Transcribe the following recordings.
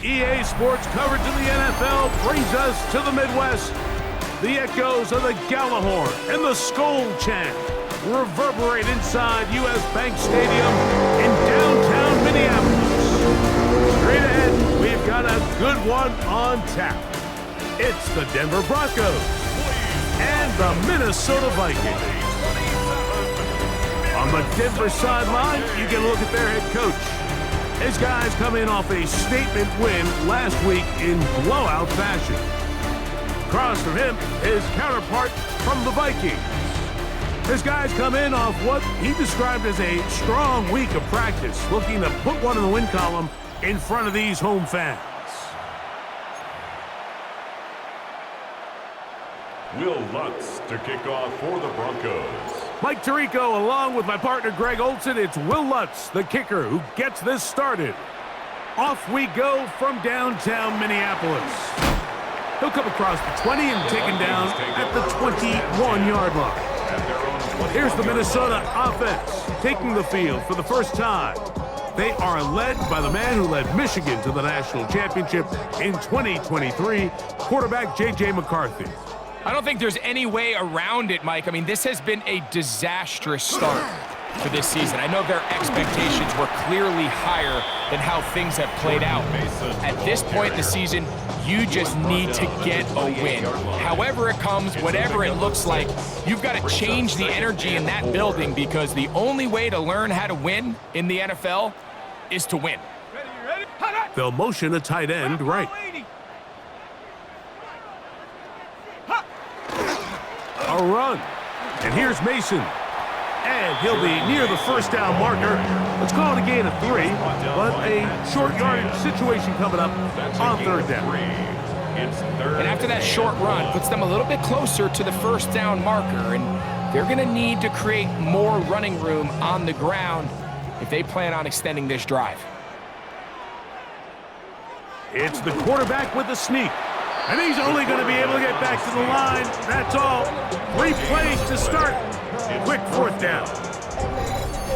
EA Sports coverage of the NFL brings us to the Midwest. The echoes of the Gallahorn and the Skol chant reverberate inside U.S. Bank Stadium in downtown Minneapolis. Straight ahead, we've got a good one on tap. It's the Denver Broncos and the Minnesota Vikings. On the Denver sideline, you get a look at their head coach. His guys come in off a statement win last week in blowout fashion. Across from him, his counterpart from the Vikings. His guys come in off what he described as a strong week of practice, looking to put one in the win column in front of these home fans. Will Lutz to kick off for the Broncos. Mike Tirico along with my partner Greg Olson. It's Will Lutz, the kicker, who gets this started. Off we go from downtown Minneapolis. He'll come across the 20 and taken down at the 21-yard line. Here's the Minnesota offense taking the field for the first time. They are led by the man who led Michigan to the national championship in 2023, quarterback J.J. McCarthy. I don't think there's any way around it, Mike. I mean, this has been a disastrous start for this season. I know their expectations were clearly higher than how things have played out. At this point in the season, you just need to get a win. However it comes, whatever it looks like, you've got to change the energy in that building, because the only way to learn how to win in the NFL is to win. They'll motion a tight end right. A run. And here's Mason. And he'll be near the first down marker. Let's call it a gain of 3, but a short yardage situation coming up on third down. And after that short run, puts them a little bit closer to the first down marker, and they're going to need to create more running room on the ground if they plan on extending this drive. It's the quarterback with the sneak. And he's only going to be able to get back to the line. That's all. 3 plays to start. Quick fourth down.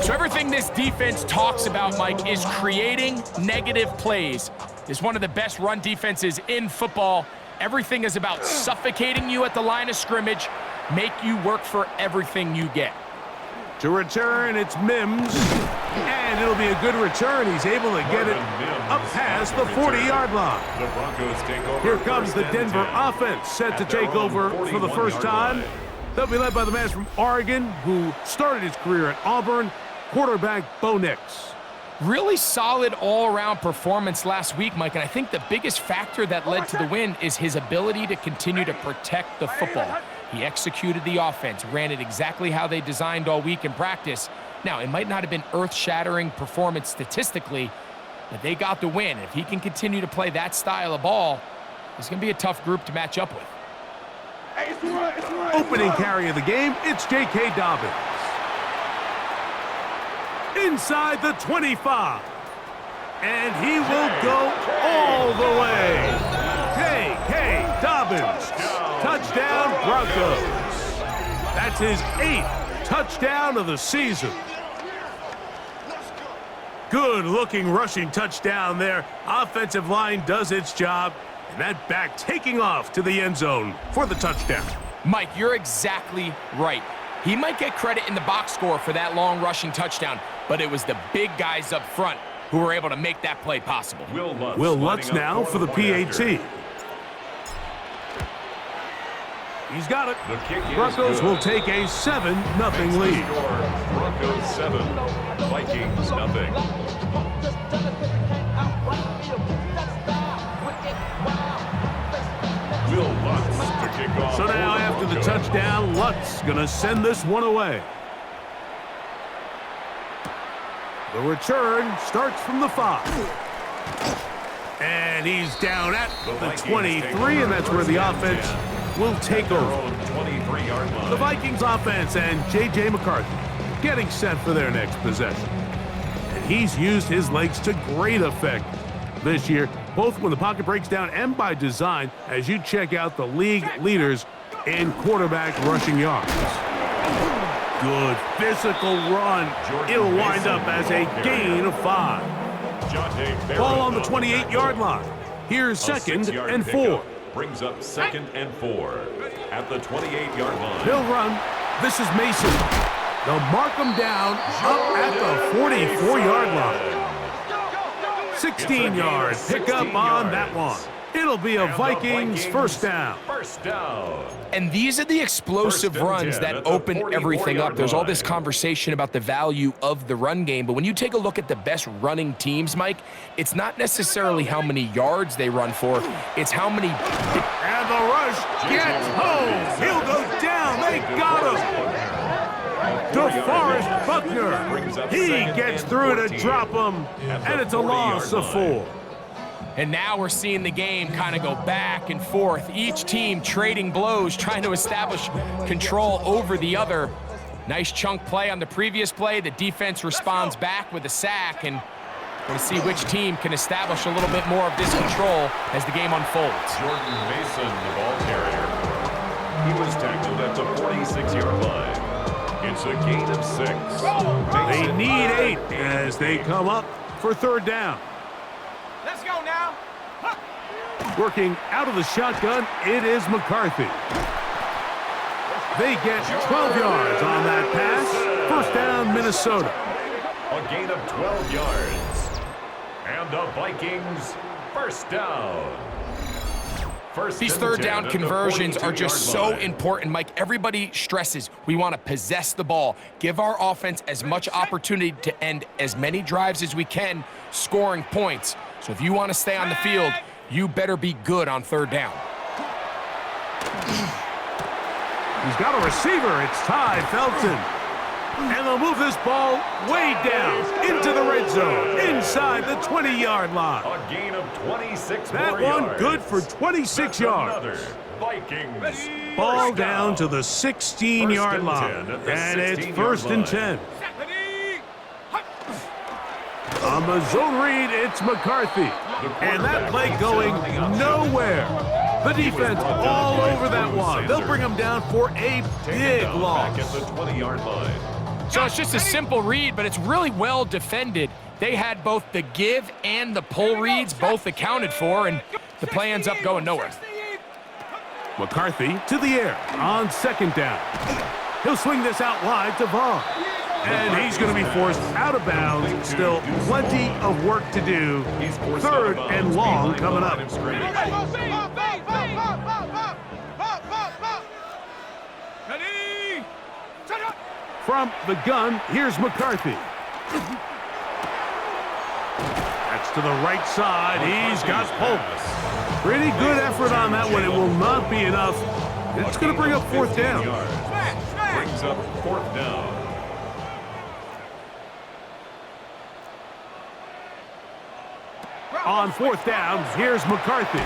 So everything this defense talks about, Mike, is creating negative plays. It's one of the best run defenses in football. Everything is about suffocating you at the line of scrimmage, make you work for everything you get. To return, it's Mims. And it'll be a good return. He's able to get it up past the 40-yard line. Here comes the Denver offense, set to take over for the first time. They'll be led by the man from Oregon, who started his career at Auburn, quarterback Bo Nix. Really solid all-around performance last week, Mike, and I think the biggest factor that led to the win is his ability to continue to protect the football. He executed the offense, ran it exactly how they designed all week in practice. Now, it might not have been earth-shattering performance statistically, but they got the win. If he can continue to play that style of ball, it's going to be a tough group to match up with. Opening carry of the game, it's J.K. Dobbins. Inside the 25. And he will go all the way. J.K. Dobbins. Touchdown, Broncos. That's his 8th touchdown of the season. Good-looking rushing touchdown there. Offensive line does its job. And that back taking off to the end zone for the touchdown. Mike, you're exactly right. He might get credit in the box score for that long rushing touchdown, but it was the big guys up front who were able to make that play possible. Will Lutz now for the PAT. He's got it. Broncos will take a 7-0 lead. Broncos 7, Vikings nothing. Will Lutz to kick off. So now after the touchdown, Lutz gonna send this one away. The return starts from the 5. And he's down at the 23, and that's where the offense will take over. The Vikings offense and J.J. McCarthy getting set for their next possession. And he's used his legs to great effect this year, both when the pocket breaks down and by design, as you check out the league leaders in quarterback rushing yards. Good physical run. It'll wind up as a gain of 5. Ball on the 28-yard line. Here's A second 6-yard and pickup 4. brings up 2nd and 4 at the 28-yard line. He'll run. This is Mason. They'll mark him down up at the 44-yard line. 16-yard pickup on that one. It'll be a Vikings first down. First down. And these are the explosive runs that open everything up. There's all this line. conversation about the value of the run game, but when you take a look at the best running teams, Mike, it's not necessarily how many yards they run for, it's how many... And the rush gets home. He'll go down. They got him. DeForest Buckner. He gets through to drop him, and it's a loss of 4. And now we're seeing the game kind of go back and forth. Each team trading blows, trying to establish control over the other. Nice chunk play on the previous play. The defense responds back with a sack, and we'll see which team can establish a little bit more of this control as the game unfolds. Jordan Mason, the ball carrier. He was tackled at the 46-yard line. It's a gain of 6. They need 8 as they come up for third down. Let's go now. Working out of the shotgun, it is McCarthy. They get 12 yards on that pass. First down, Minnesota. A gain of 12 yards. And the Vikings, first down. These third down conversions are just so important, Mike. Everybody stresses we want to possess the ball, give our offense as much opportunity to end as many drives as we can, scoring points. So if you want to stay on the field, you better be good on third down. He's got a receiver. It's Ty Felton. And they'll move this ball way down into the red zone, inside the 20-yard line. A gain of 26 That more one yards. good for 26 yards. Another Vikings. Ball first down to the 16-yard First and line. 10 at the And it's 16-yard first and line. 10. On the zone read, it's McCarthy. And that play going nowhere. The defense all over that one. They'll bring him down for a big loss. Back at the 20-yard line. So it's just a simple read, but it's really well defended. They had both the give and the pull reads both accounted for, and the play ends up going nowhere. McCarthy to the air on second down. He'll swing this out wide to Vaughn. And he's going to be forced out of bounds. Still plenty of work to do. Third and long coming up. From the gun, here's McCarthy. That's to the right side. He's got Polk. Pretty good effort on that one. It will not be enough. It's going to bring up fourth down. Brings up fourth down. On fourth down, here's McCarthy.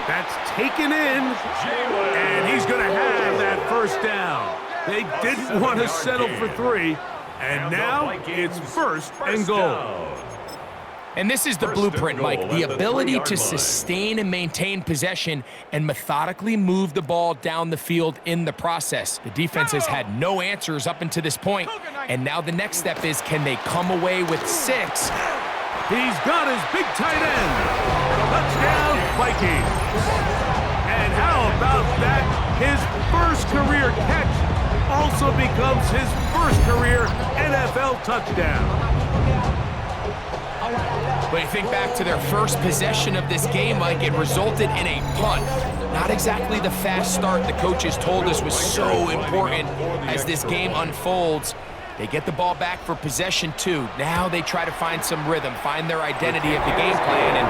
That's taken in, and he's going to have that first down. They didn't want to settle for 3, and now it's first and goal. And this is the blueprint, Mike. The ability to sustain and maintain possession and methodically move the ball down the field in the process. The defense has had no answers up until this point, and now the next step is, can they come away with 6? He's got his big tight end. Touchdown, Vikings. And how about that? His first career catch also becomes his first career NFL touchdown. When you think back to their first possession of this game, Mike, it resulted in a punt. Not exactly the fast start the coaches told us was so important as this game unfolds. They get the ball back for possession 2. Now they try to find some rhythm, find their identity of the game plan, and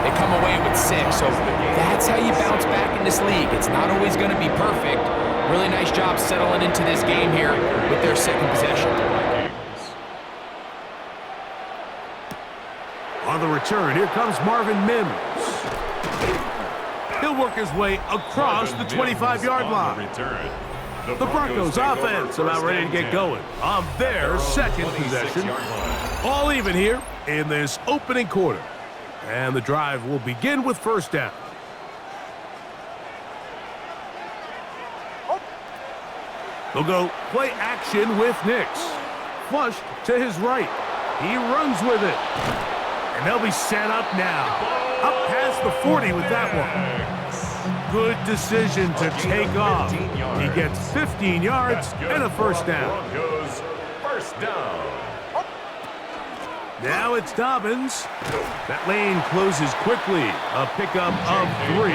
they come away with 6. So that's how you bounce back in this league. It's not always going to be perfect. Really nice job settling into this game here with their second possession. On the return, here comes Marvin Mims. He'll work his way across the 25-yard line. The Broncos offense about ready to get going on their second possession. All even here in this opening quarter. And the drive will begin with first down. They'll go play action with Nix. Flush to his right. He runs with it. And they'll be set up now. Up past the 40 with that one. Good decision to take off. He gets 15 yards and a first down. Broncos, first down. Now it's Dobbins. That lane closes quickly. A pickup of 3.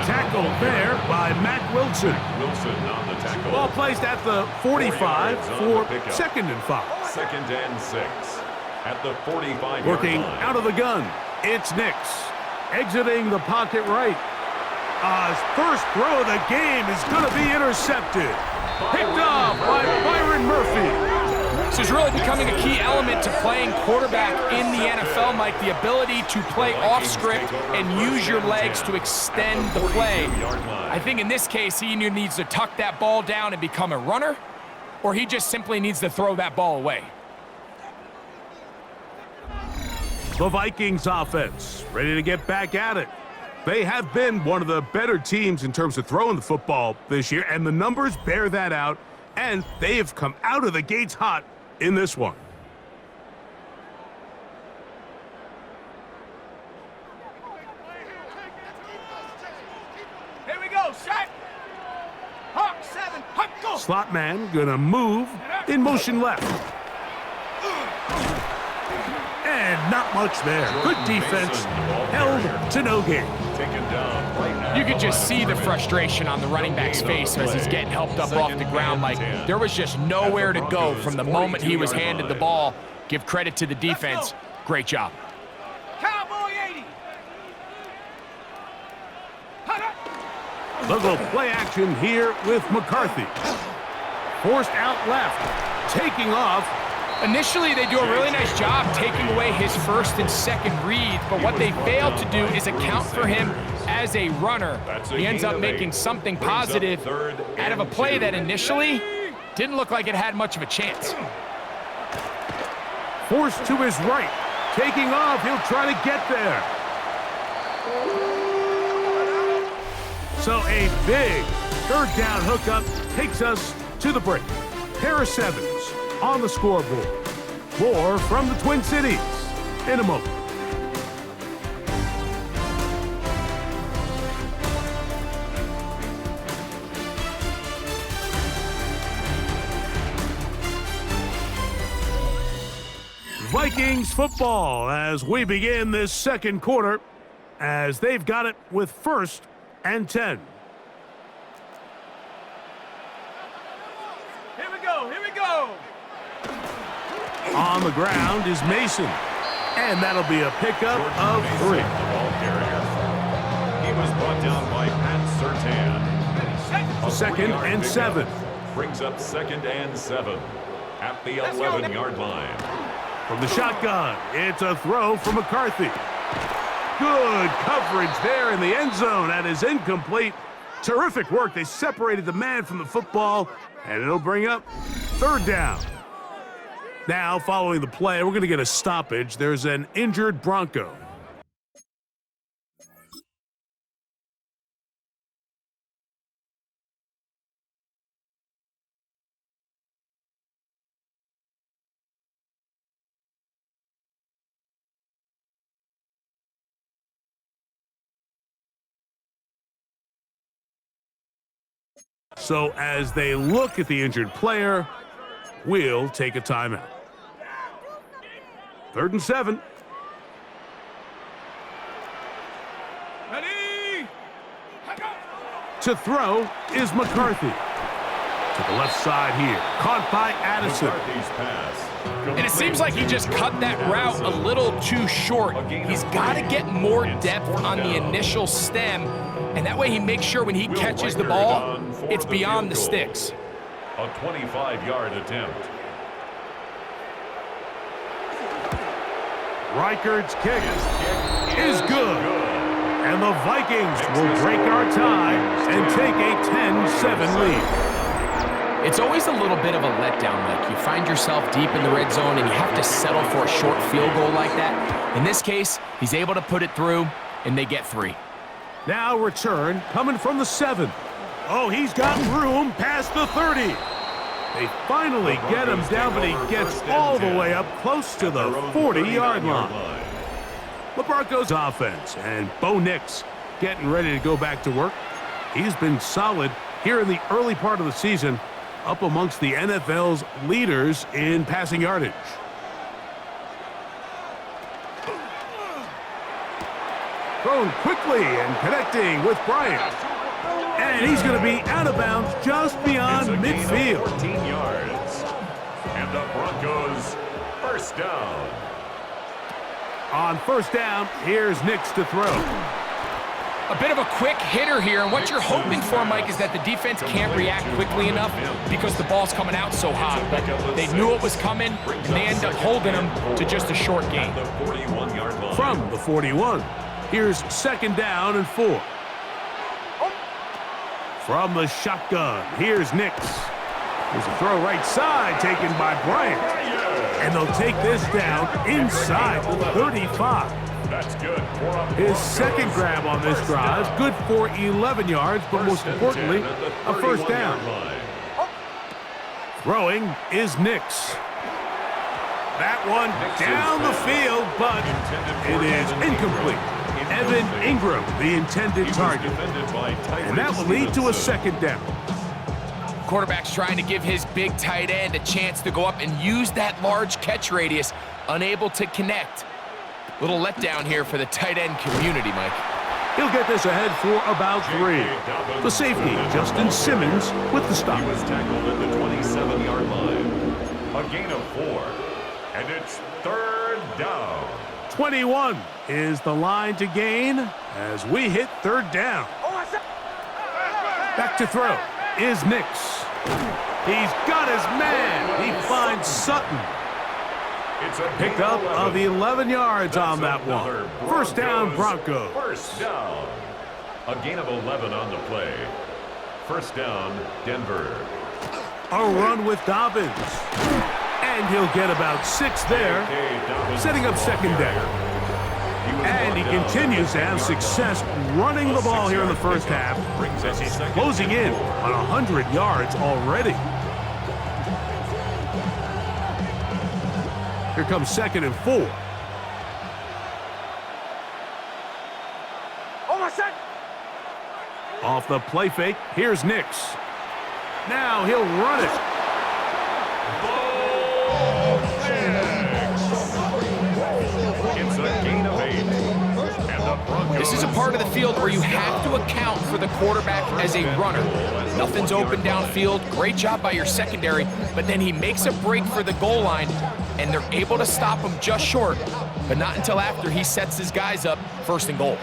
Tackled there by Matt Wilson. Wilson on the tackle. Ball placed at the 45 for 2nd and 5. 2nd and 6 at the 45-yard Working line. out of the gun, it's Nix. Exiting the pocket right. His first throw of the game is going to be intercepted. Picked off by Byron Murphy. This is really becoming a key element to playing quarterback in the NFL, Mike. The ability to play off script and use your legs to extend the play. I think in this case, he either needs to tuck that ball down and become a runner, or he just simply needs to throw that ball away. The Vikings offense ready to get back at it. They have been one of the better teams in terms of throwing the football this year, and the numbers bear that out, and they have come out of the gates hot in this one. Here we go, shot. Hawk 7, hawk go. Slot man gonna move in motion left. And not much there. Good defense, held to no gain. Taken down right now. You could just see the frustration on the running back's face as he's getting helped up off the ground. Like, there was just nowhere to go from the moment he was handed the ball. Give credit to the defense. Great job. Cowboy 80. They'll go play action here with McCarthy. Forced out left, taking off. Initially, they do a really nice job taking away his first and second reads, but what they failed to do is account for him as a runner. He ends up making something positive out of a play that initially didn't look like it had much of a chance. Forced to his right, taking off. He'll try to get there. So a big 3rd down hookup takes us to the break. Pair of 7s on the scoreboard. More from the Twin Cities in a moment. Vikings football as we begin this 2nd quarter, as they've got it with 1st and 10. Here we go, here we go. On the ground is Mason, and that'll be a pickup of 3. The ball carrier. He was brought down by Pat Surtain. 2nd and 7. Brings up 2nd and 7 at the 11-yard line. From the shotgun, it's a throw for McCarthy. Good coverage there in the end zone. That is incomplete. Terrific work. They separated the man from the football, and it'll bring up 3rd down. Now, following the play, we're going to get a stoppage. There's an injured Bronco. So as they look at the injured player, we'll take a timeout. 3rd and 7. Ready. To throw is McCarthy. To the left side here. Caught by Addison. McCarthy's pass. And it seems like he just cut that route a little too short. He's got to get more depth on the initial stem, and that way he makes sure when he catches the ball, it's beyond the sticks. A 25-yard attempt. Reichard's kick is good. And the Vikings will break our tie and take a 10-7 lead. It's always a little bit of a letdown, Mike. You find yourself deep in the red zone and you have to settle for a short field goal like that. In this case, he's able to put it through, and they get 3. Now return coming from the 7. Oh, he's got room past the 30. They finally get him down, but he gets all the way up close to the 40-yard line. The Broncos offense, and Bo Nix getting ready to go back to work. He's been solid here in the early part of the season, up amongst the NFL's leaders in passing yardage. Thrown quickly and connecting with Bryant. And he's going to be out of bounds just beyond midfield. 14 yards. And the Broncos first down. On first down, here's Nix to throw. A bit of a quick hitter here, and what you're hoping for, Mike, is that the defense can't react quickly enough because the ball's coming out so hot. But they knew it was coming, and they end up holding them to just a short gain. From the 41, here's second down and 4. From the shotgun, here's Nix. There's a throw right side taken by Bryant. And they'll take this down inside the 35. That's good. His second grab on this drive, good for 11 yards, but most importantly, a first down. Throwing is Nix. That one down the field, but it is incomplete. Evan Ingram, the intended target. And that will lead to a second down. Quarterback's trying to give his big tight end a chance to go up and use that large catch radius, unable to connect. Little letdown here for the tight end community, Mike. He'll get this ahead for about 3. The safety, Justin Simmons, with the stop. He was tackled at the 27-yard line. A gain of 4. And it's third down. 21 is the line to gain as we hit third down. Back to throw is Nix. He's got his man. He finds Sutton. It's a Pickup of 11 yards on that one. First down, Broncos. First down. A gain of 11 on the play. First down, Denver. A run with Dobbins. And he'll get about 6 there, setting up second down. And he continues to have success running the ball here in the first half as he's closing in on 100 yards already. Here comes second and 4. Off the play fake, here's Nix. Now he'll run it. It's a gain of 8. This is a part of the field where you have to account for the quarterback as a runner. Nothing's open downfield. Great job by your secondary, but then he makes a break for the goal line, and they're able to stop him just short, but not until after he sets his guys up first and goal.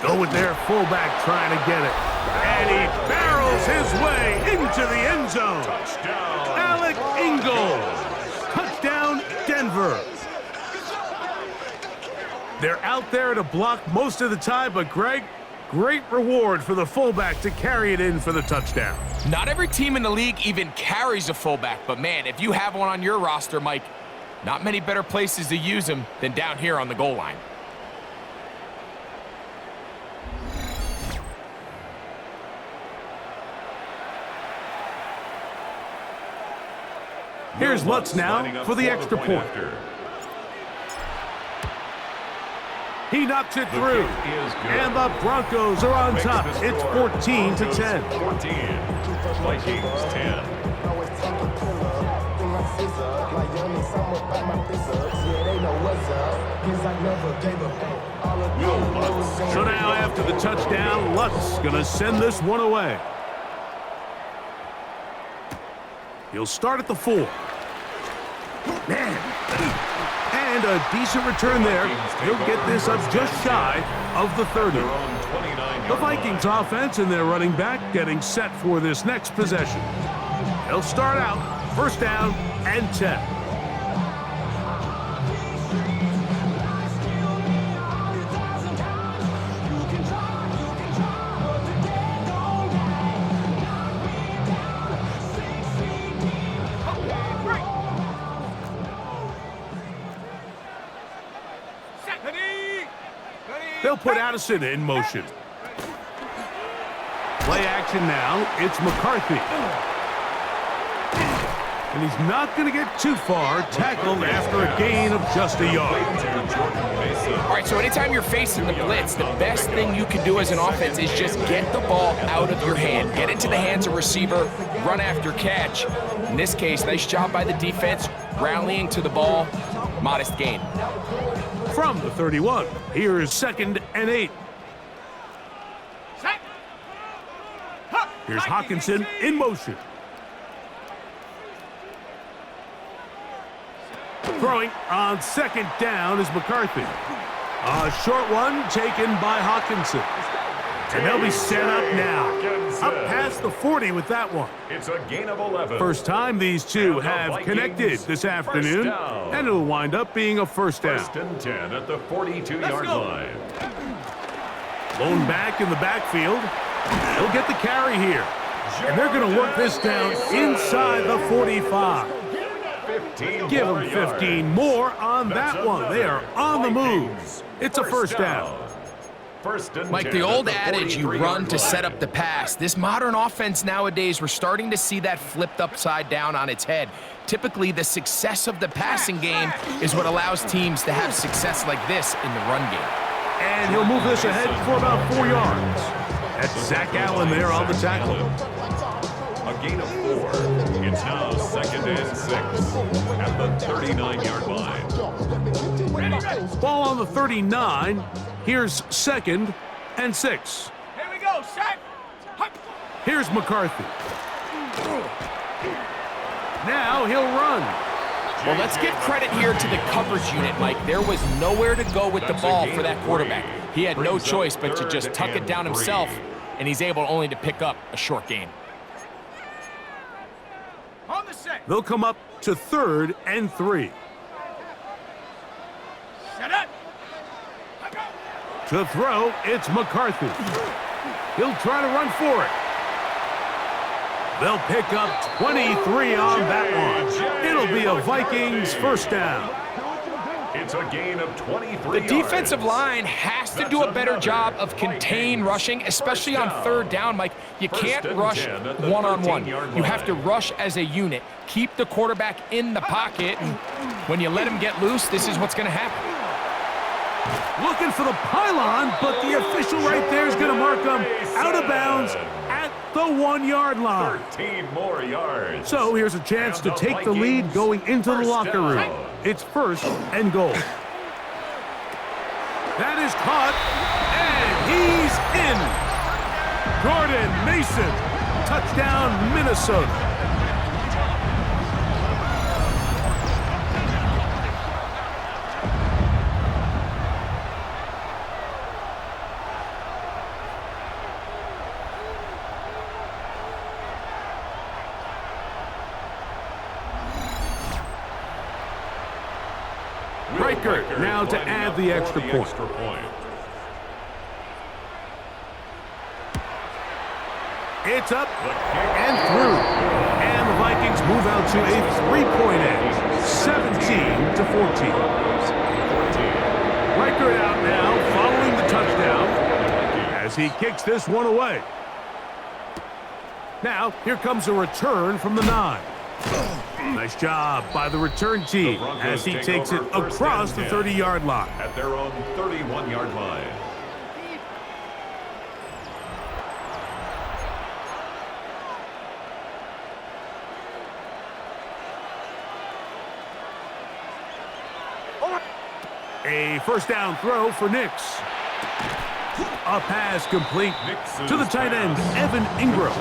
Go with their fullback trying to get it. And he barrels his way into the end zone. Touchdown. Alec Ingold. Touchdown, Denver. They're out there to block most of the time, but Greg, great reward for the fullback to carry it in for the touchdown. Not every team in the league even carries a fullback, but man, if you have one on your roster, Mike, not many better places to use him than down here on the goal line. Here's Lutz now for the extra point. He knocks it through, and the Broncos are on top. It's 14-10. 14. Vikings 10. So now after the touchdown, Lutz gonna send this one away. He'll start at the 4. Man. And a decent return there. He'll get this up just shy of the 30. The Vikings offense and their running back getting set for this next possession. He'll start out first down and 10. They'll put Addison in motion. Play action now. It's McCarthy. And he's not going to get too far, tackled after a gain of just a yard. All right, so anytime you're facing the blitz, the best thing you can do as an offense is just get the ball out of your hand. Get into the hands of receiver, run after catch. In this case, nice job by the defense, rallying to the ball, modest gain. From the 31, here is 2nd and 8. Set. Here's Hawkinson in motion. Throwing on 2nd down is McCarthy. A short one taken by Hawkinson. And they'll be set up now. Up past the 40 with that one. It's a gain of 11. First time these two And the have Vikings connected this afternoon. down. And it'll wind up being a first down. 1st and 10 at the 42-yard go. line. Lone back in the backfield. He'll get the carry here. And they're going to work this down inside the 45. 15 Give more them 15 yards. more on That's that one. They are another on the move. Vikings It's a first down. 1st and Like 10 the old at adage, you 43-yard run to line. set up the pass. This modern offense nowadays, we're starting to see that flipped upside down on its head. Typically, the success of the passing game is what allows teams to have success like this in the run game. And he'll move this ahead for about 4 yards. That's Zach Allen there on the tackle. A gain of 4. It's now 2nd and 6 at the 39-yard line. Ready, ready. Ball on the 39. Here's 2nd and 6. Here we go. Set. Here's McCarthy. Now he'll run. Well, let's give credit here to the coverage unit, Mike. There was nowhere to go with the ball for that quarterback. He had no choice but to just tuck it down himself, and he's able only to pick up a short gain. On the set. They'll come up to 3rd and 3. Set up. To throw, it's McCarthy. He'll try to run for it. They'll pick up 23 on that one. It'll be a Vikings first down. It's a gain of 23 The defensive line has to do a better job of contain rushing, especially on 3rd down, Mike. You can't rush one-on-one. You have to rush as a unit. Keep the quarterback in the pocket, and when you let him get loose, this is what's going to happen. Looking for the pylon, but the official right there is going to mark them out of bounds at the 1-yard line. 13 more yards. So here's a chance to take the lead going into the locker room. It's 1st and goal. That is caught, and he's in. Jordan Mason, touchdown Minnesota. Riker now to add the extra point. It's up and through. And the Vikings move out to a 3-point edge, 17-14. Riker out now following the touchdown as he kicks this one away. Now, here comes a return from the 9. Nice job by the return team as he takes it across the 30-yard line. At their own 31-yard line. A first down throw for Nix. A pass complete to the tight end, Evan Ingram.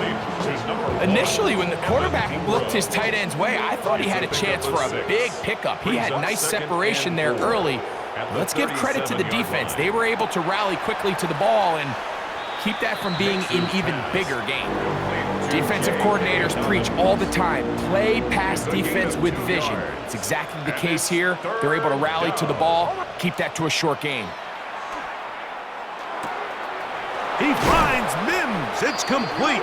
Initially, when the quarterback looked his tight end's way, I thought he had a chance for a big pickup. He had nice separation there early. Let's give credit to the defense. They were able to rally quickly to the ball and keep that from being an even bigger game. Defensive coordinators preach all the time, play pass defense with vision. It's exactly the case here. They're able to rally to the ball, keep that to a short game. He finds Mims. It's complete.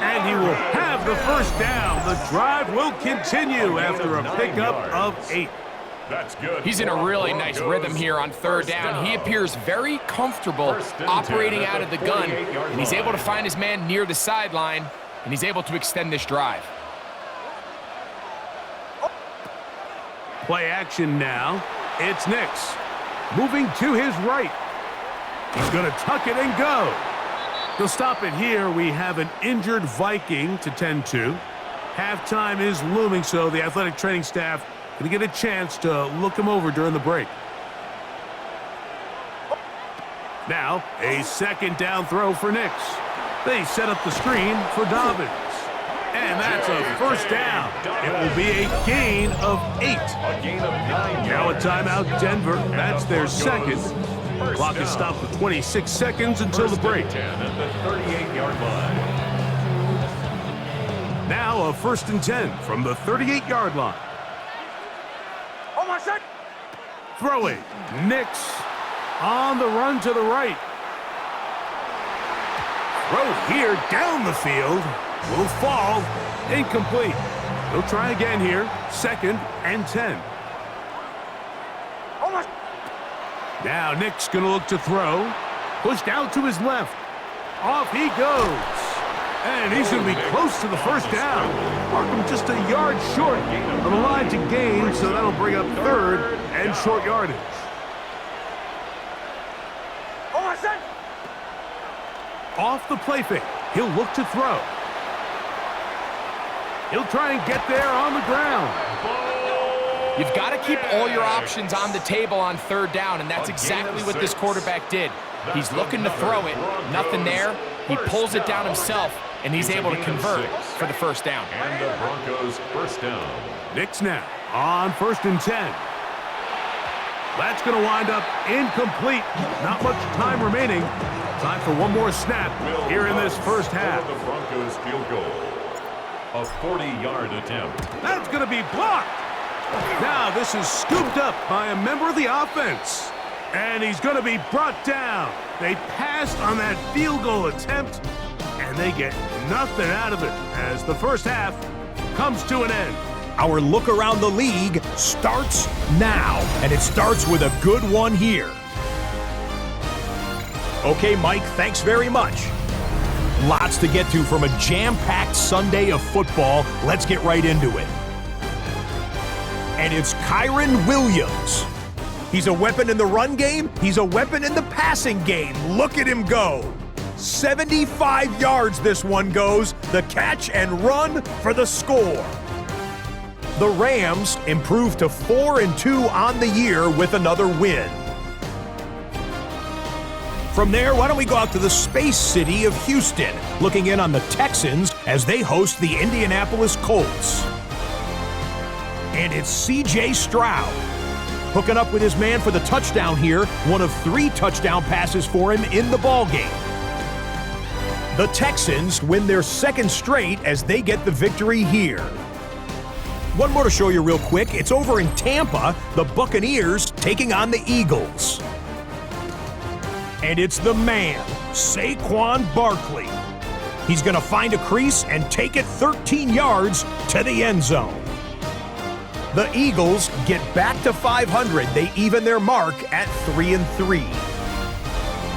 And he will have the first down. The drive will continue after a pickup of 8. That's good. He's in a really nice rhythm here on 3rd down. He appears very comfortable operating out of the gun, and he's able to find his man near the sideline, and he's able to extend this drive. Play action now. It's Nix. Moving to his right. He's going to tuck it and go. He'll stop it here. We have an injured Viking to tend to. Halftime is looming, so the athletic training staff going to get a chance to look him over during the break. Now, a second down throw for Nix. They set up the screen for Dobbins. And that's a first down. It will be a gain of 8. A gain of 9 Now a yards. timeout, Denver. That's their second. Clock is stopped with 26 seconds until the break. 10 at the 38-yard line. Now a 1st and 10 from the 38-yard line. Oh, my shot. Throwing. Nix on the run to the right. Throw here down the field. Will fall. Incomplete. He'll try again here. 2nd and 10. Oh, my. Now Nick's going to look to throw. Pushed out to his left. Off he goes. And he's going to be close to the first down. Mark him just a yard short of the line to gain, so that'll bring up 3rd and short yardage. Oh, my son. Off the play fake. He'll look to throw. He'll try and get there on the ground. You've got to keep all your options on the table on 3rd down, and that's exactly what this quarterback did. He's looking to throw it. Nothing there. He pulls it down himself, and he's able to convert for the first down. And the Broncos first down. Nick's now on 1st and 10. That's going to wind up incomplete. Not much time remaining. Time for one more snap here in this first half. The Broncos field goal. A 40-yard attempt. That's going to be blocked. Now this is scooped up by a member of the offense. And he's going to be brought down. They passed on that field goal attempt, and they get nothing out of it as the first half comes to an end. Our look around the league starts now, and it starts with a good one here. Okay, Mike, thanks very much. Lots to get to from a jam-packed Sunday of football. Let's get right into it. And it's Kyron Williams. He's a weapon in the run game. He's a weapon in the passing game. Look at him go. 75 yards this one goes. The catch and run for the score. The Rams improved to 4-2 on the year with another win. From there, why don't we go out to the space city of Houston, looking in on the Texans as they host the Indianapolis Colts. And it's C.J. Stroud hooking up with his man for the touchdown here, one of 3 touchdown passes for him in the ballgame. The Texans win their 2nd straight as they get the victory here. One more to show you real quick. It's over in Tampa, the Buccaneers taking on the Eagles. And it's the man, Saquon Barkley. He's going to find a crease and take it 13 yards to the end zone. The Eagles get back to 500. They even their mark at 3-3.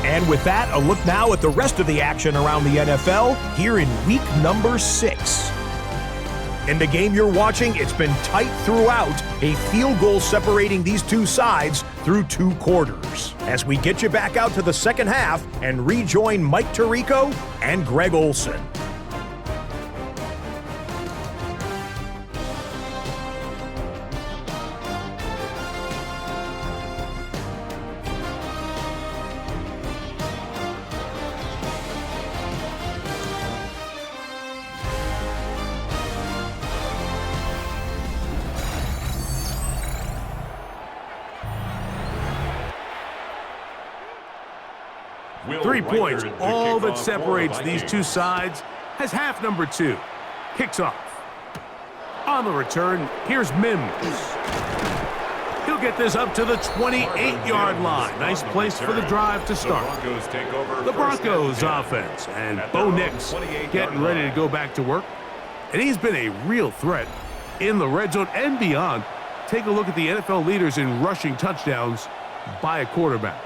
And with that, a look now at the rest of the action around the NFL here in week number 6. In the game you're watching, it's been tight throughout, a field goal separating these two sides through 2 quarters. As we get you back out to the second half and rejoin Mike Tirico and Greg Olson. Will 3 Reichard points, to all kick that off for separates the these 2 Vikings. sides, has half number 2. Kicks off. On the return, here's Mims. He'll get this up to the 28-yard line. Nice place for the drive to start. The Broncos take over The first Broncos and 10. offense, and At Bo their own Nix 28-yard getting ready to line. go back to work. And he's been a real threat in the red zone and beyond. Take a look at the NFL leaders in rushing touchdowns by a quarterback.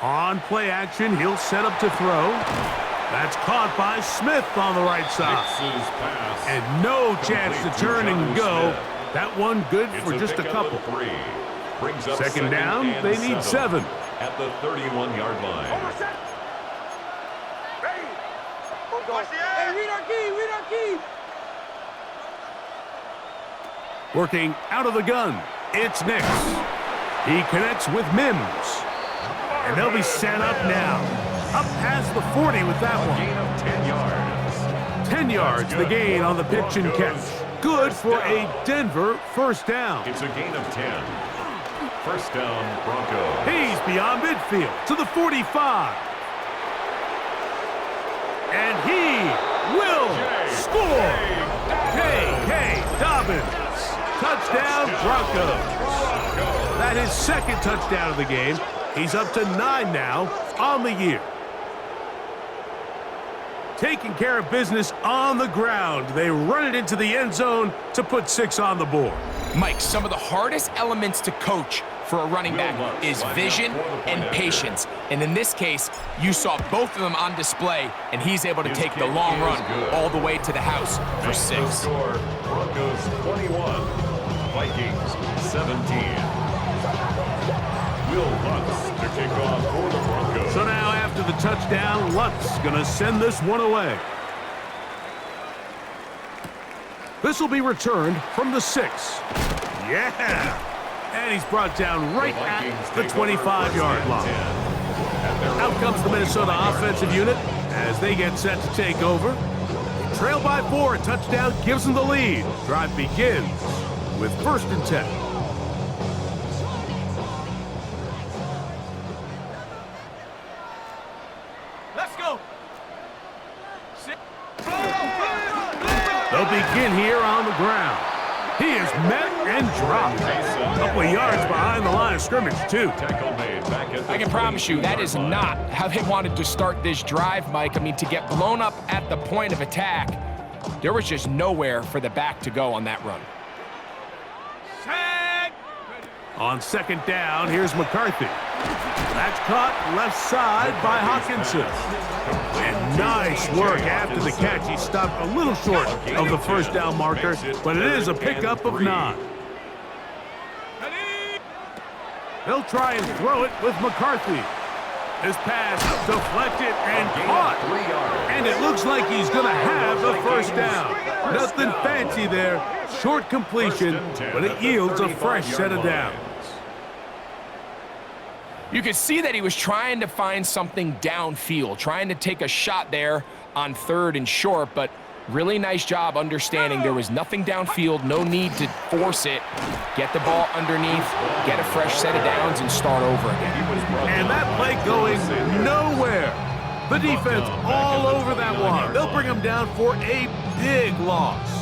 On play action, he'll set up to throw. That's caught by Smith on the right side. Mix's pass. And no chance to turn and go. Smith. That one good It's for just a pickup couple. of 3. Brings up Second down, and they need 7. At the 31-yard line. Hey, read our key, read our key. Working out of the gun, it's Nix. He connects with Mims. And they'll be set up now. Up past the 40 with that one. Gain of 10 yards. 10 yards, the gain on the pitch and catch. Good for a Denver first down. It's a gain of 10. First down, Broncos. He's beyond midfield to the 45. And he will score. K.K. Dobbins. Touchdown, Broncos. That is second touchdown of the game. He's up to 9 now on the year. Taking care of business on the ground. They run it into the end zone to put 6 on the board. Mike, some of the hardest elements to coach for a running back is vision and patience. And in this case, you saw both of them on display, and he's able to take the long run all the way to the house for 6. Score, Broncos 21, Vikings 17. Will Lutz to kick off for the Broncos. So now after the touchdown, Lutz gonna send this one away. This will be returned from the 6. Yeah! And he's brought down right at the 25-yard line. Out comes the Minnesota offensive unit as they get set to take over. They trail by 4, a touchdown gives them the lead. Drive begins with 1st and 10. Let's go. They'll begin here on the ground. He is met and dropped. A couple of yards behind the line of scrimmage, too. I can promise you that is not how they wanted to start this drive, Mike. I mean, to get blown up at the point of attack, there was just nowhere for the back to go on that run. On 2nd down, here's McCarthy. That's caught left side by Hawkinson. And nice work after the catch. He stopped a little short of the first down marker, but it is a pickup of 9. They'll try and throw it with McCarthy. This pass deflected and caught. And it looks like he's going to have the first down. Nothing fancy there. Short completion, but it yields a fresh set of downs. You could see that he was trying to find something downfield, trying to take a shot there on 3rd and short, but really nice job understanding there was nothing downfield, no need to force it. Get the ball underneath, get a fresh set of downs, and start over again. And that play going nowhere. The defense all over that one. They'll bring him down for a big loss.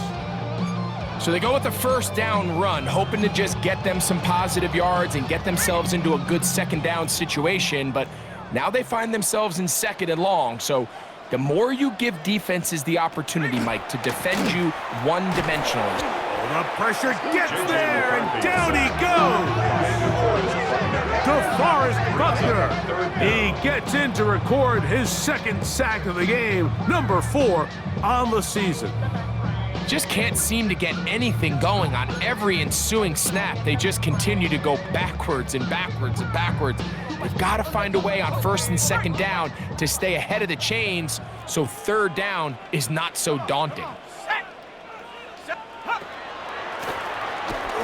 So they go with the first down run, hoping to just get them some positive yards and get themselves into a good 2nd down situation, but now they find themselves in 2nd and long. So the more you give defenses the opportunity, Mike, to defend you one-dimensionally. The pressure gets there, and down he goes. DeForest Buckner. He gets in to record his 2nd sack of the game, number 4 on the season. Just can't seem to get anything going on every ensuing snap. They just continue to go backwards and backwards and backwards. They've got to find a way on 1st and 2nd down to stay ahead of the chains so 3rd down is not so daunting.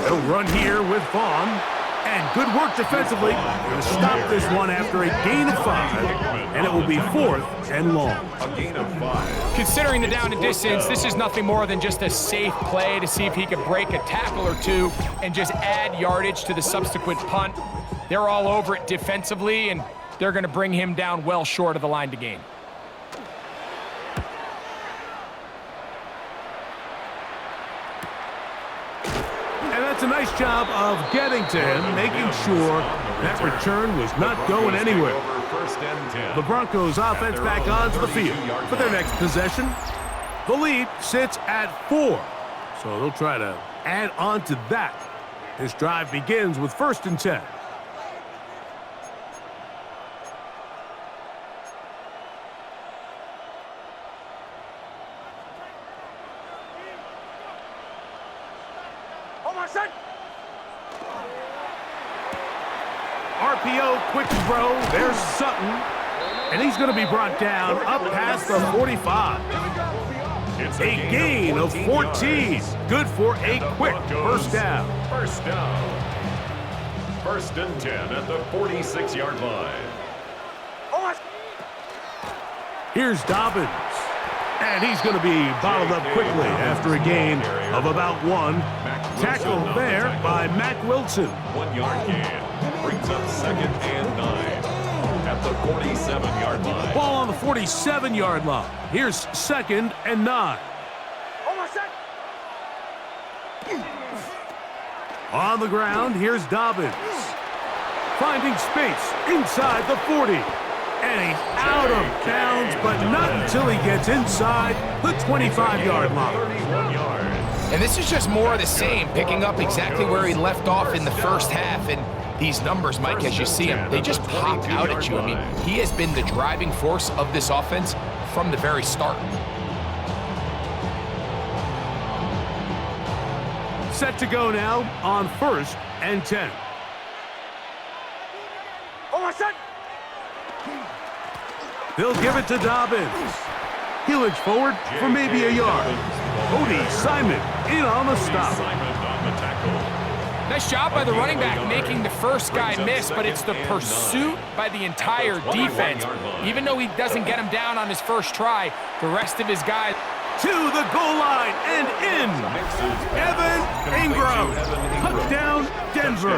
They'll run here with Vaughn. And good work defensively to stop this one after a gain of 5. And it will be 4th and long. A gain of 5. Considering the down and distance, this is nothing more than just a safe play to see if he can break a tackle or two and just add yardage to the subsequent punt. They're all over it defensively, and they're going to bring him down well short of the line to gain. And that's a nice job of getting to him, making sure that return was not going anywhere. The Broncos offense back onto the field for their next possession. The lead sits at 4, so they'll try to add on to that. This drive begins with 1st and 10. RPO, quick throw. There's Sutton. And he's going to be brought down up past the 45. It's A gain of 14. Good for a quick first down. First down. First and 10 at the 46-yard line. Here's Dobbins. And he's going to be bottled up quickly after a gain of about 1. Tackled there by Mack Wilson. 1 yard gain. Brings up second and 9 at the 47-yard line. Ball on the 47-yard line. Here's second and 9. On the ground, here's Dobbins. Finding space inside the 40. And he's out of bounds, but not until he gets inside the 25-yard line. 31 yards. And this is just more of the same, picking up exactly where he left off in the first half. And these numbers, Mike, as you see him, they just pop out at you. I mean, he has been the driving force of this offense from the very start. Set to go now on first and 10. They'll give it to Dobbins. He'll inch forward for maybe a yard. Cody Simon in on the stop. Nice job by the running back making the first guy miss, but it's the pursuit by the entire defense. Even though he doesn't get him down on his first try, the rest of his guys To the goal line and in. Evan Ingram. Touchdown, Denver.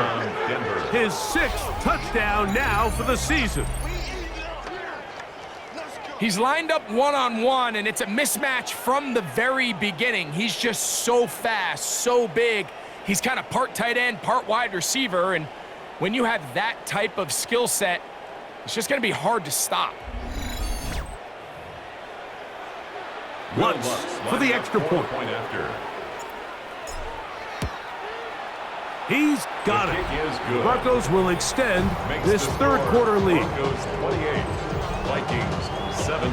His 6th touchdown now for the season. He's lined up one-on-one, and it's a mismatch from the very beginning. He's just so fast, so big. He's kind of part tight end, part wide receiver, and when you have that type of skill set, it's just going to be hard to stop. Lutz for the extra point. He's got it. The Broncos will extend this third quarter lead. Broncos 28, Vikings 17.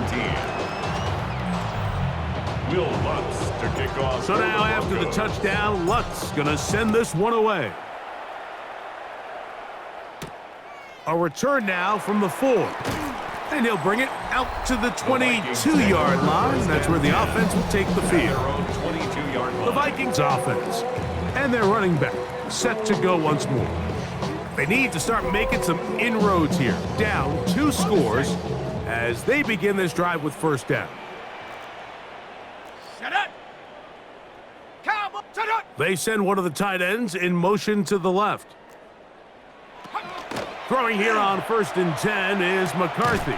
Will Lutz to kick off. So now after the touchdown, Lutz gonna send this one away. A return now from the 4. And he'll bring it out to the 22-yard line. That's where the offense will take the field. The Vikings offense and their running back set to go once more. They need to start making some inroads here. Down 2 scores as they begin this drive with first down. They send one of the tight ends in motion to the left. Throwing here on first and 10 is McCarthy.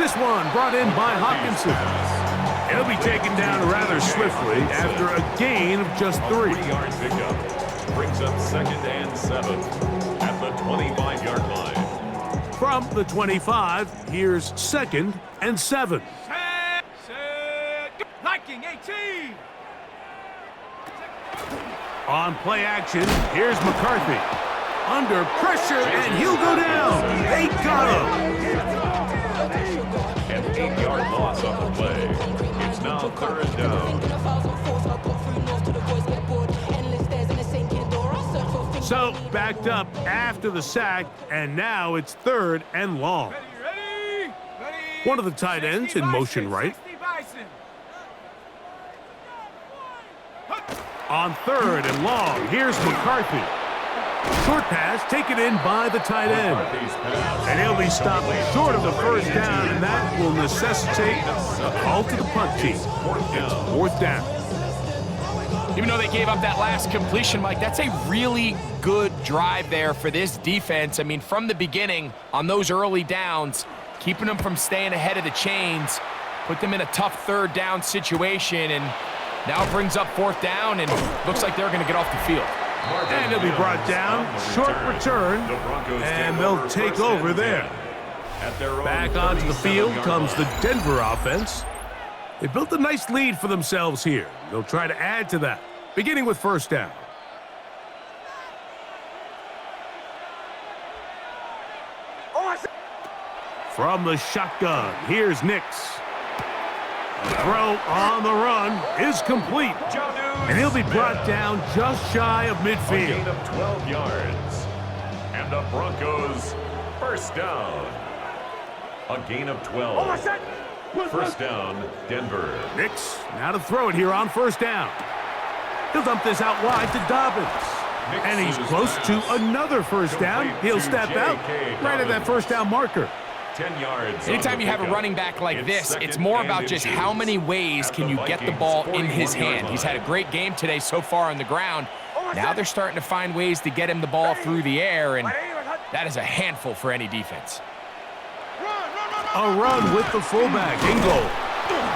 This one brought in by Hawkinson. He'll be taken down rather swiftly after a gain of just 3. 3-yard pickup. Brings up second and 7 at the 25-yard line. From the 25, here's second and 7. Viking 18. On play action, here's McCarthy. Under pressure, and he'll go down. They got him. An 8-yard loss on the play. It's now third down. So backed up after the sack, and now it's third and long. Ready? One of the tight ends in motion right. On third and long, here's McCarthy. Short pass taken in by the tight end. And he'll be stopped short of the first down, and that will necessitate a call to the punt team. It's fourth down. Even though they gave up that last completion, Mike, that's a really good drive there for this defense. I mean, from the beginning, on those early downs, keeping them from staying ahead of the chains, put them in a tough third down situation, and now it brings up fourth down, and looks like they're going to get off the field. And he'll be brought down. Short return, and they'll take over there. Back onto the field comes the Denver offense. They built a nice lead for themselves here. They'll try to add to that, beginning with first down. From the shotgun, here's Nix. The throw on the run is complete. And he'll be brought down just shy of midfield. A gain of 12 yards. And the Broncos, first down. A gain of 12. First down, Denver. Nix now to throw it here on first down. He'll dump this out wide to Dobbins. And he's close to another first down. He'll step out right at that first down marker. 10 yards. Anytime you have a running back like this, it's more about just how many ways can you get the ball in his hand. He's had a great game today so far on the ground. Now they're starting to find ways to get him the ball through the air, and that is a handful for any defense. A run with the fullback in goal.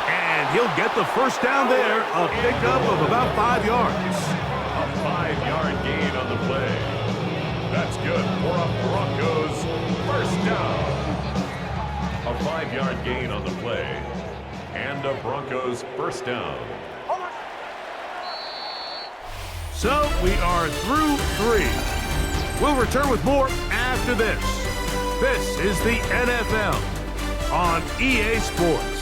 And he'll get the first down there, a pickup of about 5 yards. A 5-yard gain on the play. That's good for a Broncos first down. A 5-yard gain on the play. And a Broncos first down. So we are through 3. We'll return with more after this. This is the NFL on EA Sports.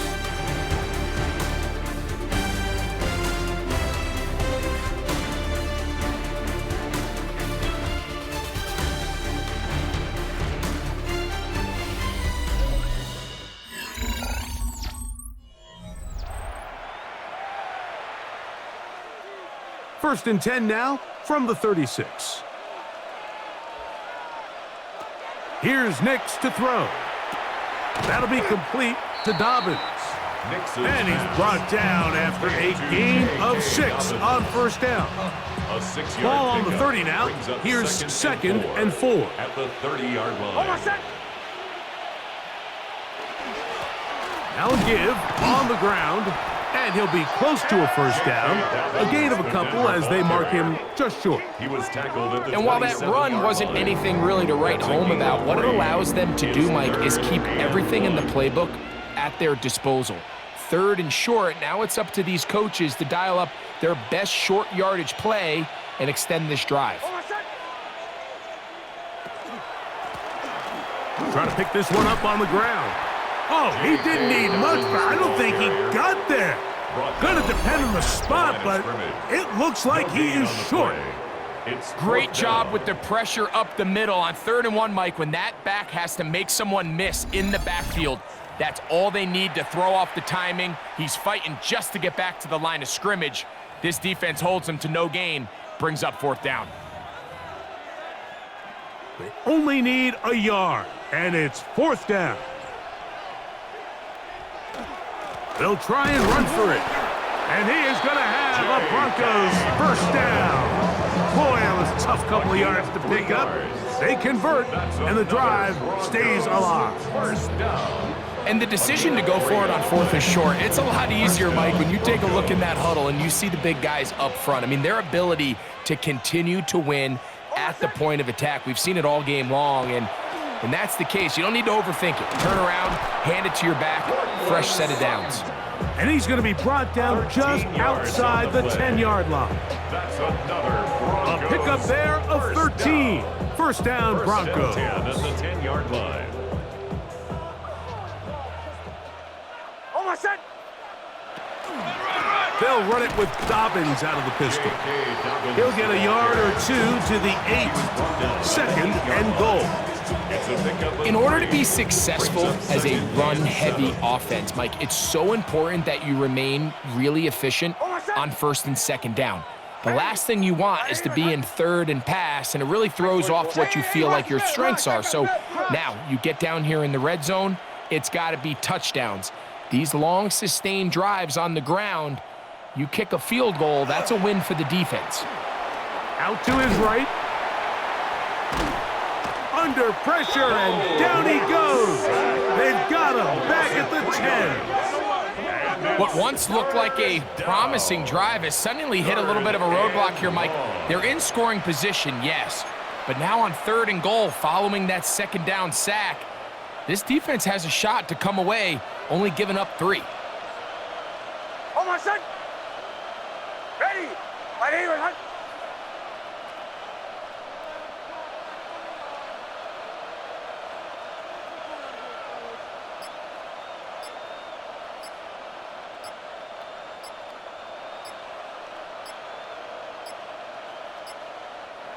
First and 10 now from the 36. Here's Nix to throw. That'll be complete to Dobbins. And he's brought down after a gain of 6 on first down. A 6-yard Ball on the pickup 30 now. brings up Here's second and 4. at the 30-yard line. Now a give on the ground. And he'll be close to a first down. A gain of a couple as they mark him just short. He was tackled at the And while that run wasn't anything really to write home about, what it allows them to do, Mike, is keep everything in the playbook at their disposal. Third and short, now it's up to these coaches to dial up their best short yardage play and extend this drive. Trying to pick this one up on the ground. Oh, he didn't need much, but I don't think he got there. Gonna depend on the spot, but it looks like he is short. Great job with the pressure up the middle on 3rd and 1, Mike. When that back has to make someone miss in the backfield, that's all they need to throw off the timing. He's fighting just to get back to the line of scrimmage. This defense holds him to no gain, brings up 4th down. They only need a yard, and it's 4th down. They'll try and run for it. And he is going to have a Broncos first down. Boy, that was a tough couple of yards to pick up. They convert, and the drive stays alive. And the decision to go for it on 4th and short, it's a lot easier, Mike, when you take a look in that huddle and you see the big guys up front. I mean, their ability to continue to win at the point of attack. We've seen it all game long, and when that's the case, you don't need to overthink it. Turn around, hand it to your back, fresh set of downs. And he's going to be brought down just outside the 10-yard line. That's another A pickup there of 13. First down, Broncos. 10 at the 10-yard line. They'll run it with Dobbins out of the pistol. He'll get a yard or 2 to the 8. 2nd and goal. In order to be successful as a run-heavy offense, Mike, it's so important that you remain really efficient on 1st and 2nd down. The last thing you want is to be in 3rd and pass, and it really throws off what you feel like your strengths are. So now you get down here in the red zone, it's got to be touchdowns. These long, sustained drives on the ground, you kick a field goal, that's a win for the defense. Out to his right. Under pressure, and down he goes. They've got him back at the 10. What once looked like a promising drive has suddenly hit a little bit of a roadblock here, Mike. They're in scoring position, yes, but now on 3rd and goal, following that 2nd down sack, this defense has a shot to come away, only giving up 3. Ready.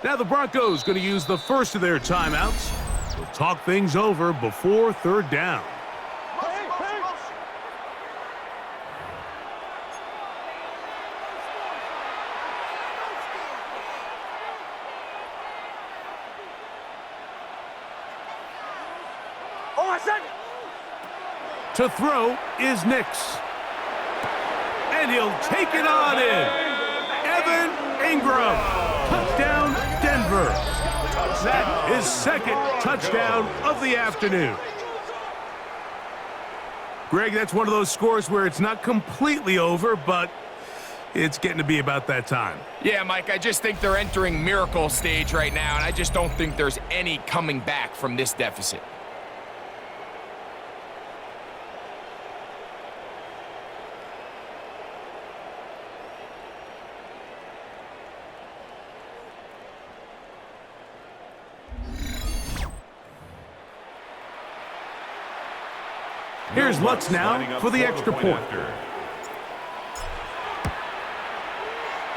Now the Broncos going to use the first of their timeouts. They'll talk things over before third down. To throw is Nix. And he'll take it on in. Evan Ingram. Touchdown, Denver. That is second touchdown of the afternoon. Greg, that's one of those scores where it's not completely over, but it's getting to be about that time. Yeah, Mike, I just think they're entering miracle stage right now, and I just don't think there's any coming back from this deficit. Here's Lutz now for the extra point.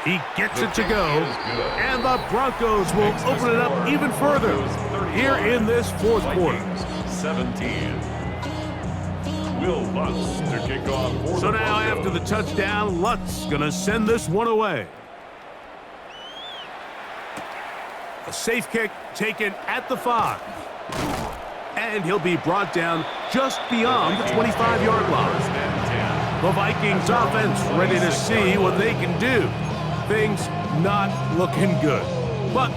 He gets it to go, and the Broncos will open it up even further here in this fourth quarter. 17. Will Lutz to kick off. So now after the touchdown, Lutz gonna send this one away. A safe kick taken at the 5. And he'll be brought down just beyond the 25-yard line. The Vikings offense ready to see what they can do. Things not looking good. But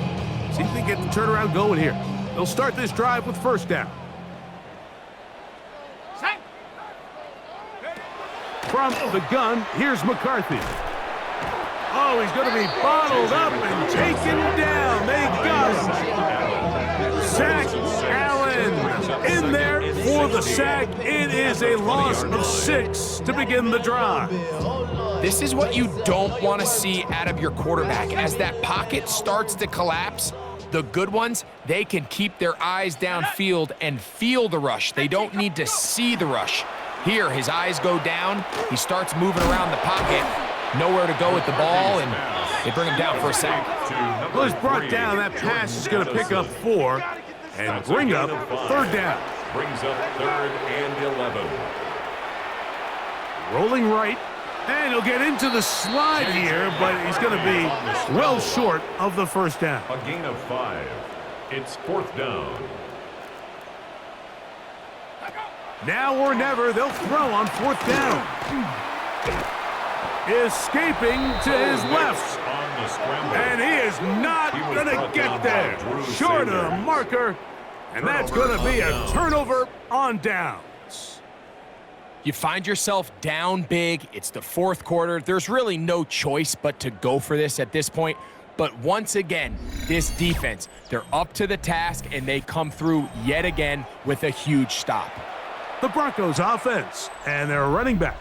see if they get the turnaround going here. They'll start this drive with first down. From the gun, here's McCarthy. Oh, he's going to be bottled up and taken down. They got him. Sack Allen in there for the sack. It is a loss of 6 to begin the drive. This is what you don't want to see out of your quarterback. As that pocket starts to collapse, the good ones, they can keep their eyes downfield and feel the rush. They don't need to see the rush. Here, his eyes go down. He starts moving around the pocket. Nowhere to go with the ball, and they bring him down for a sack. Well, he's brought down. That pass is going to pick up 4 and bring up third down. Brings up 3rd and 11. Rolling right, and he'll get into the slide here, but he's going to be well short of the first down. A gain of 5. It's 4th down. Now or never, they'll throw on 4th down. Escaping to his left. And he is not going to get there. Short of the marker. And that's going to be a turnover on downs. You find yourself down big. It's the fourth quarter. There's really no choice but to go for this at this point. But once again, this defense, they're up to the task, and they come through yet again with a huge stop. The Broncos offense and their running back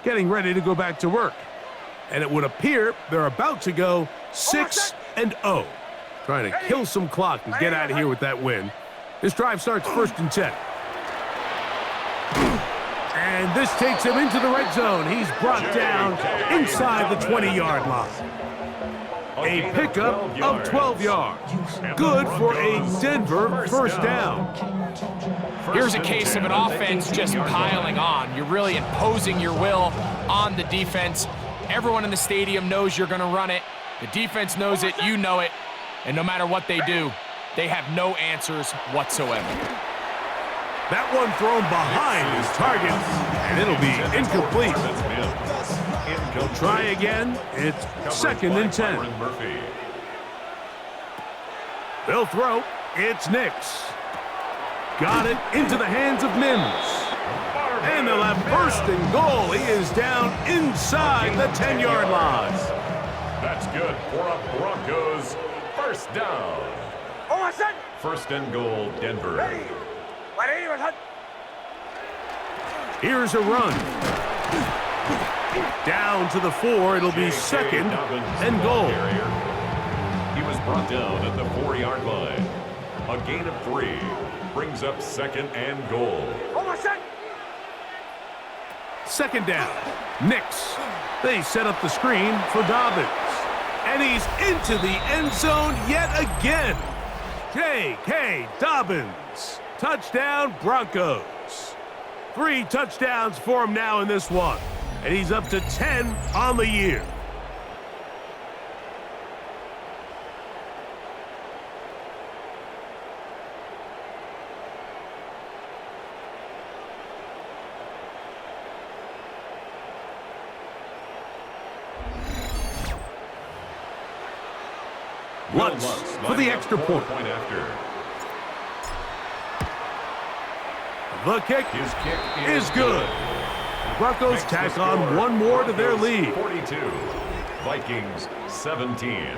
getting ready to go back to work. And it would appear they're about to go 6-0. Trying to kill some clock and get out of here with that win. This drive starts 1st and 10. And this takes him into the red zone. He's brought down inside the 20-yard line. A pickup of 12 yards. Good for a Denver first down. Here's a case of an offense just piling on. You're really imposing your will on the defense. Everyone in the stadium knows you're going to run it. The defense knows it, you know it. And no matter what they do, they have no answers whatsoever. That one thrown behind his target, and it'll be incomplete. He'll try again. It's 2nd and 10. They'll throw. It's Nix. Got it into the hands of Mims. And they'll have 1st and goal. He is down inside the 10-yard line. That's good for a Broncos first down. 1st and goal, Denver. Here's a run. Down to the 4. It'll be 2nd and goal. He was brought down at the 4-yard line. A gain of 3 brings up 2nd and goal. 2nd down. Nix. They set up the screen for Dobbins. And he's into the end zone yet again. J.K. Dobbins. Touchdown, Broncos. 3 touchdowns for him now in this one. And he's up to 10 on the year. Lutz for the extra point. The kick is good. Broncos tack on one more to their lead. 42, Vikings 17.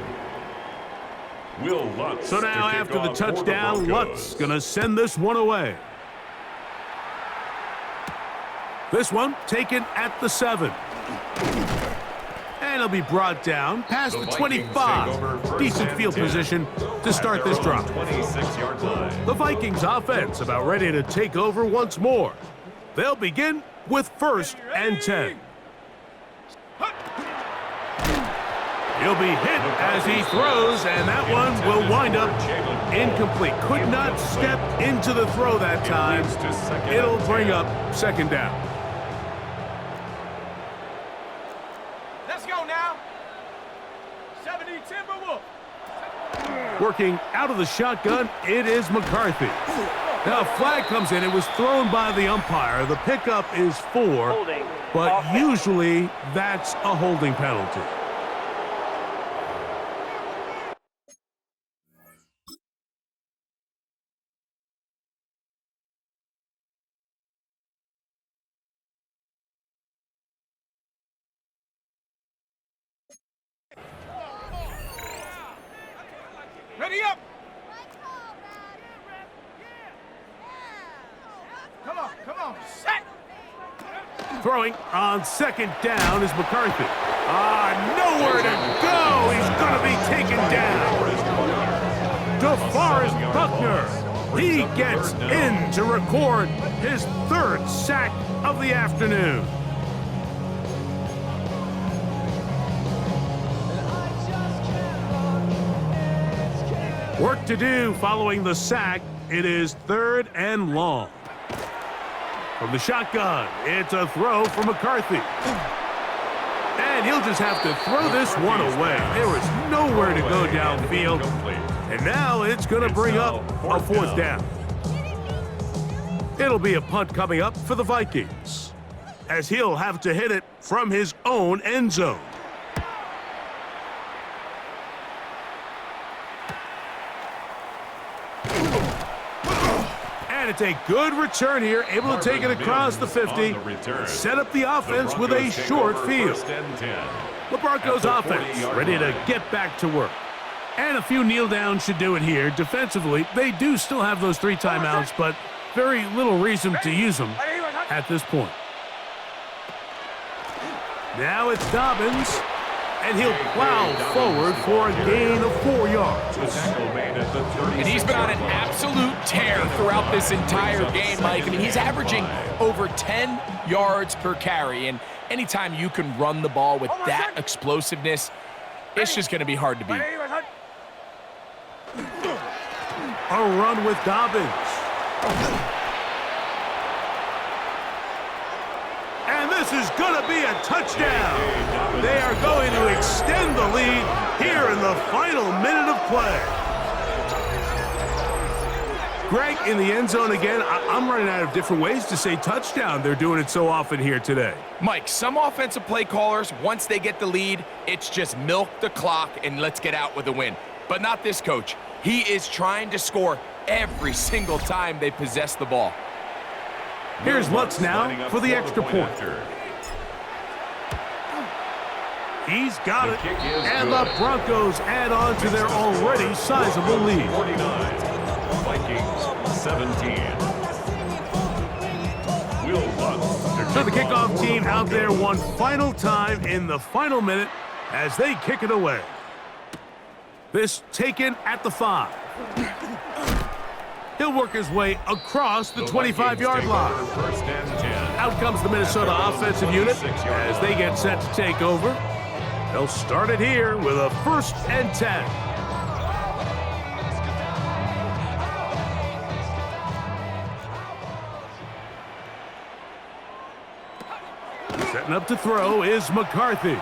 Will Lutz. So now after the touchdown, Lutz gonna send this one away. This one taken at the 7. And it'll be brought down past the 25. Decent field position to start this drive. 26-yard line. The Vikings offense about ready to take over once more. They'll begin with 1st and 10. He'll be hit as he throws, and that one will wind up incomplete. Could not step into the throw that time. It'll bring up 2nd down. Let's go now. 70 Timberwolf. Working out of the shotgun, it is McCarthy. Now a flag comes in. It was thrown by the umpire. The pickup is 4, but usually that's a holding penalty. Ready up. Come on, set. Throwing on 2nd down is McCarthy. Nowhere to go. He's going to be taken down. DeForest Buckner. He gets in to record his 3rd sack of the afternoon. Work to do following the sack. It is 3rd and long. From the shotgun, it's a throw for McCarthy. And he'll just have to throw this one away. There was nowhere to go downfield. And now it's going to bring up a 4th down. It'll be a punt coming up for the Vikings, as he'll have to hit it from his own end zone. And it's a good return here, able to take it across the 50, set up the offense with a short field. The Broncos offense ready to get back to work. And a few kneel downs should do it here. Defensively, they do still have those 3 timeouts, but very little reason to use them at this point. Now it's Dobbins, and he'll plow forward for a gain of 4 yards. And he's been on an absolute tear throughout this entire game, Mike. I mean, he's averaging over 10 yards per carry, and anytime you can run the ball with that explosiveness, it's just going to be hard to beat. A run with Dobbins. And this is going to be a touchdown. They are going to extend the lead here in the final minute of play. Greg, in the end zone again, I'm running out of different ways to say touchdown. They're doing it so often here today. Mike, some offensive play callers, once they get the lead, it's just milk the clock and let's get out with a win. But not this coach. He is trying to score every single time they possess the ball. Here's Lutz now for the extra point. He's got it, and the Broncos add on to their already sizable lead. 49, Vikings 17. Will Lutz. So the kickoff team out there one final time in the final minute as they kick it away. This taken at the 5. He'll work his way across the 25-yard line. First and 10. Out comes the Minnesota offensive unit as they get set to take over. They'll start it here with a 1st and 10. Setting up to throw is McCarthy.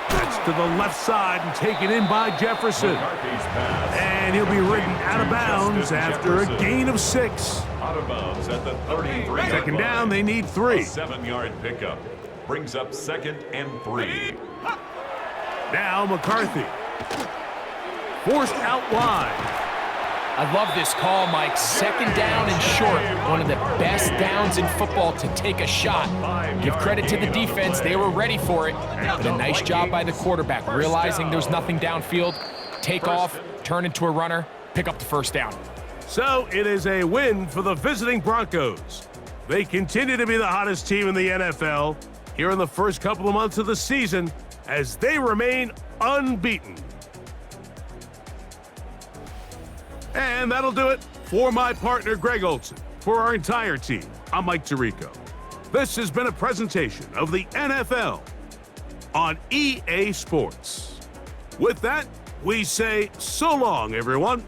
That's to the left side and taken in by Jefferson. And he'll be ridden out of bounds after a gain of 6. Out of bounds at the 33-yard Second down, they need 3. 7-yard pickup brings up 2nd and 3. Now McCarthy. Forced out wide. I love this call, Mike. 2nd down and short. One of the best downs in football to take a shot. Give credit to the defense. They were ready for it. But a nice job by the quarterback, realizing there's nothing downfield. Take off, turn into a runner, pick up the 1st down. So it is a win for the visiting Broncos. They continue to be the hottest team in the NFL here in the first couple of months of the season as they remain unbeaten. And that'll do it for my partner, Greg Olson. For our entire team, I'm Mike Tirico. This has been a presentation of the NFL on EA Sports. With that, we say so long, everyone.